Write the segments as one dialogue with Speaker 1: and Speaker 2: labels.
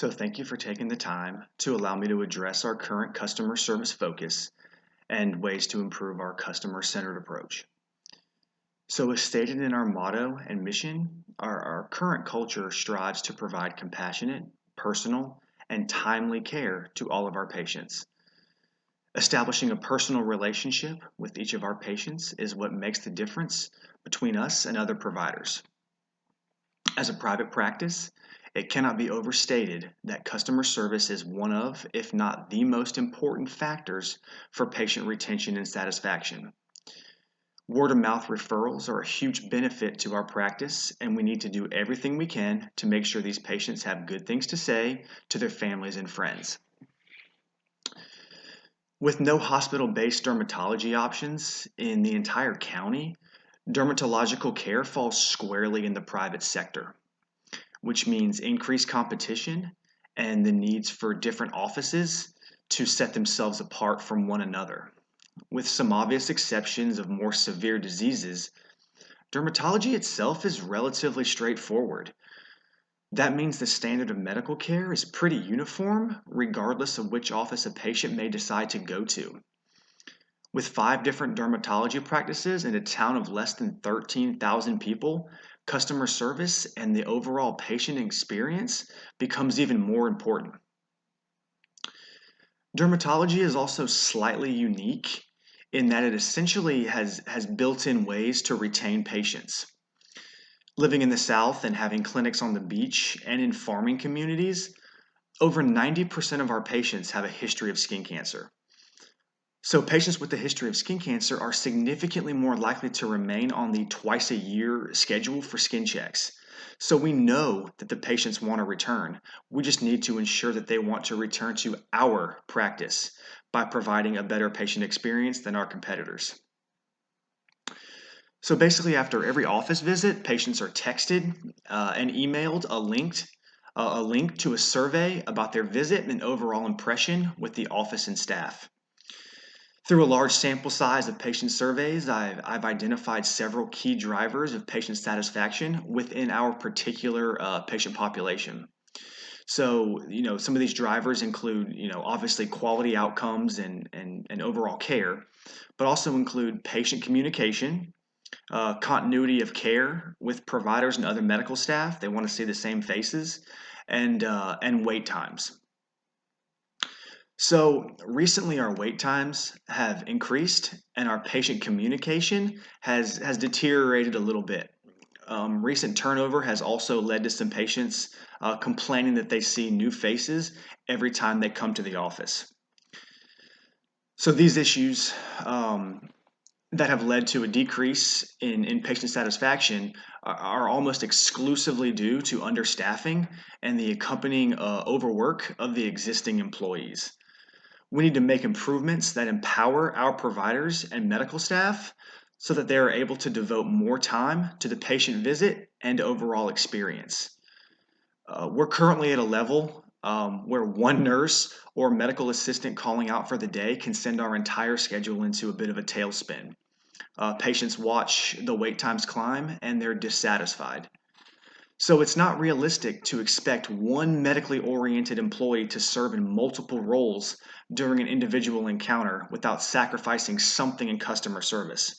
Speaker 1: So thank you for taking the time to allow me to address our current customer service focus and ways to improve our customer-centered approach. So as stated in our motto and mission, our current culture strives to provide compassionate, personal, and timely care to all of our patients. Establishing a personal relationship with each of our patients is what makes the difference between us and other providers. As a private practice, it cannot be overstated that customer service is one of, if not the most important factors for patient retention and satisfaction. Word of mouth referrals are a huge benefit to our practice, and we need to do everything we can to make sure these patients have good things to say to their families and friends. With no hospital based dermatology options in the entire county, dermatological care falls squarely in the private sector, which means increased competition and the needs for different offices to set themselves apart from one another. With some obvious exceptions of more severe diseases, dermatology itself is relatively straightforward. That means the standard of medical care is pretty uniform, regardless of which office a patient may decide to go to. With 5 different dermatology practices in a town of less than 13,000 people, customer service and the overall patient experience becomes even more important. Dermatology is also slightly unique in that it essentially has built-in ways to retain patients. Living in the South and having clinics on the beach and in farming communities, over 90% of our patients have a history of skin cancer. So patients with a history of skin cancer are significantly more likely to remain on the twice a year schedule for skin checks. So we know that the patients want to return. We just need to ensure that they want to return to our practice by providing a better patient experience than our competitors. So basically, after every office visit, patients are texted and emailed a link to a survey about their visit and overall impression with the office and staff. Through a large sample size of patient surveys, I've identified several key drivers of patient satisfaction within our particular patient population. So, some of these drivers include, obviously quality outcomes and overall care, but also include patient communication, continuity of care with providers and other medical staff. They want to see the same faces, and wait times. So recently, our wait times have increased, and our patient communication has deteriorated a little bit. Recent turnover has also led to some patients complaining that they see new faces every time they come to the office. So these issues that have led to a decrease in patient satisfaction are almost exclusively due to understaffing and the accompanying overwork of the existing employees. We need to make improvements that empower our providers and medical staff so that they are able to devote more time to the patient visit and overall experience. We're currently at a level where one nurse or medical assistant calling out for the day can send our entire schedule into a bit of a tailspin. Patients watch the wait times climb and they're dissatisfied. So it's not realistic to expect one medically oriented employee to serve in multiple roles during an individual encounter without sacrificing something in customer service.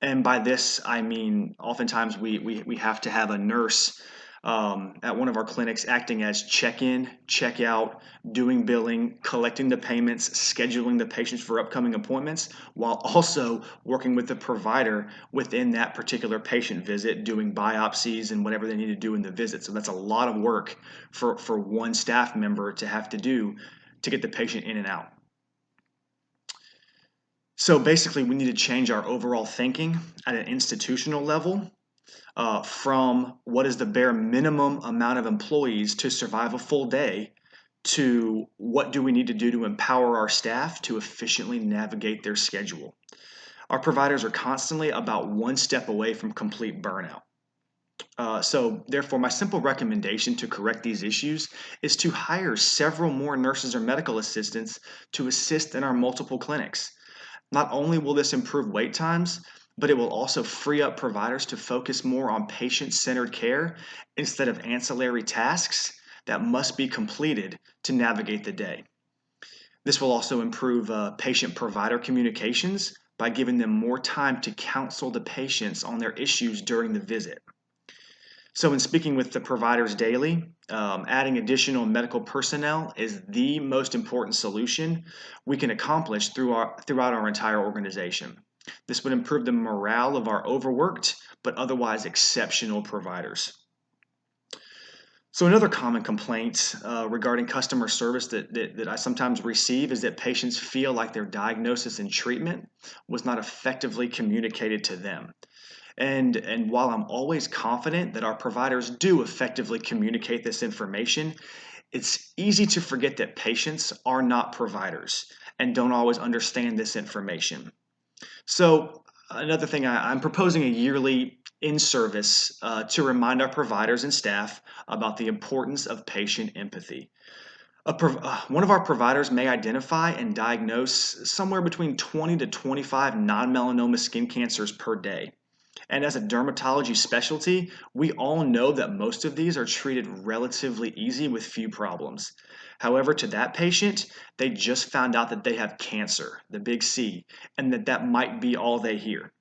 Speaker 1: And by this, I mean oftentimes we have to have a nurse at one of our clinics acting as check-in, check-out, doing billing, collecting the payments, scheduling the patients for upcoming appointments, while also working with the provider within that particular patient visit, doing biopsies and whatever they need to do in the visit. So that's a lot of work for one staff member to have to do to get the patient in and out. So basically, we need to change our overall thinking at an institutional level from what is the bare minimum amount of employees to survive a full day to what do we need to do to empower our staff to efficiently navigate their schedule. Our providers are constantly about one step away from complete burnout. So therefore, my simple recommendation to correct these issues is to hire several more nurses or medical assistants to assist in our multiple clinics. Not only will this improve wait times, but it will also free up providers to focus more on patient-centered care instead of ancillary tasks that must be completed to navigate the day. This will also improve patient-provider communications by giving them more time to counsel the patients on their issues during the visit. So, in speaking with the providers daily, adding additional medical personnel is the most important solution we can accomplish throughout our entire organization. This would improve the morale of our overworked but otherwise exceptional providers. So, another common complaint regarding customer service that I sometimes receive is that patients feel like their diagnosis and treatment was not effectively communicated to them. And while I'm always confident that our providers do effectively communicate this information, it's easy to forget that patients are not providers and don't always understand this information. So, another thing, I'm proposing a yearly in service to remind our providers and staff about the importance of patient empathy. One of our providers may identify and diagnose somewhere between 20 to 25 non melanoma skin cancers per day. And as a dermatology specialty, we all know that most of these are treated relatively easy with few problems. However, to that patient, they just found out that they have cancer, the big C, and that might be all they hear.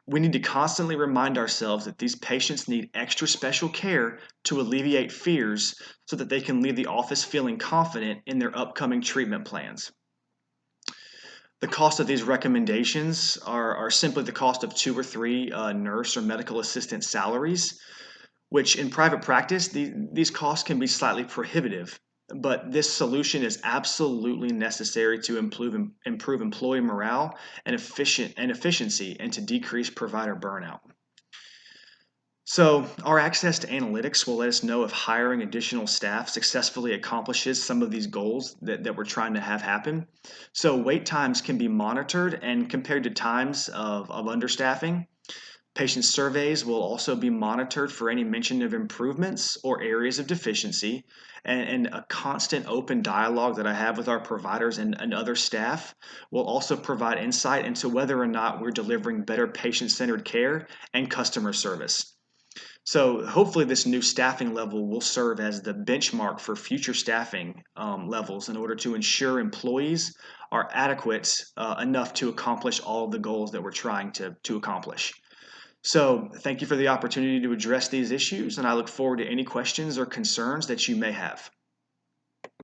Speaker 1: We need to constantly remind ourselves that these patients need extra special care to alleviate fears so that they can leave the office feeling confident in their upcoming treatment plans. The cost of these recommendations are simply the cost of 2 or 3 nurse or medical assistant salaries, which in private practice, these costs can be slightly prohibitive. But this solution is absolutely necessary to improve employee morale and efficiency and to decrease provider burnout. So, our access to analytics will let us know if hiring additional staff successfully accomplishes some of these goals that we're trying to have happen. So, wait times can be monitored and compared to times of understaffing. Patient surveys will also be monitored for any mention of improvements or areas of deficiency. And a constant open dialogue that I have with our providers and other staff will also provide insight into whether or not we're delivering better patient centered care and customer service. So hopefully this new staffing level will serve as the benchmark for future staffing levels in order to ensure employees are adequate enough to accomplish all of the goals that we're trying to accomplish. So thank you for the opportunity to address these issues, and I look forward to any questions or concerns that you may have.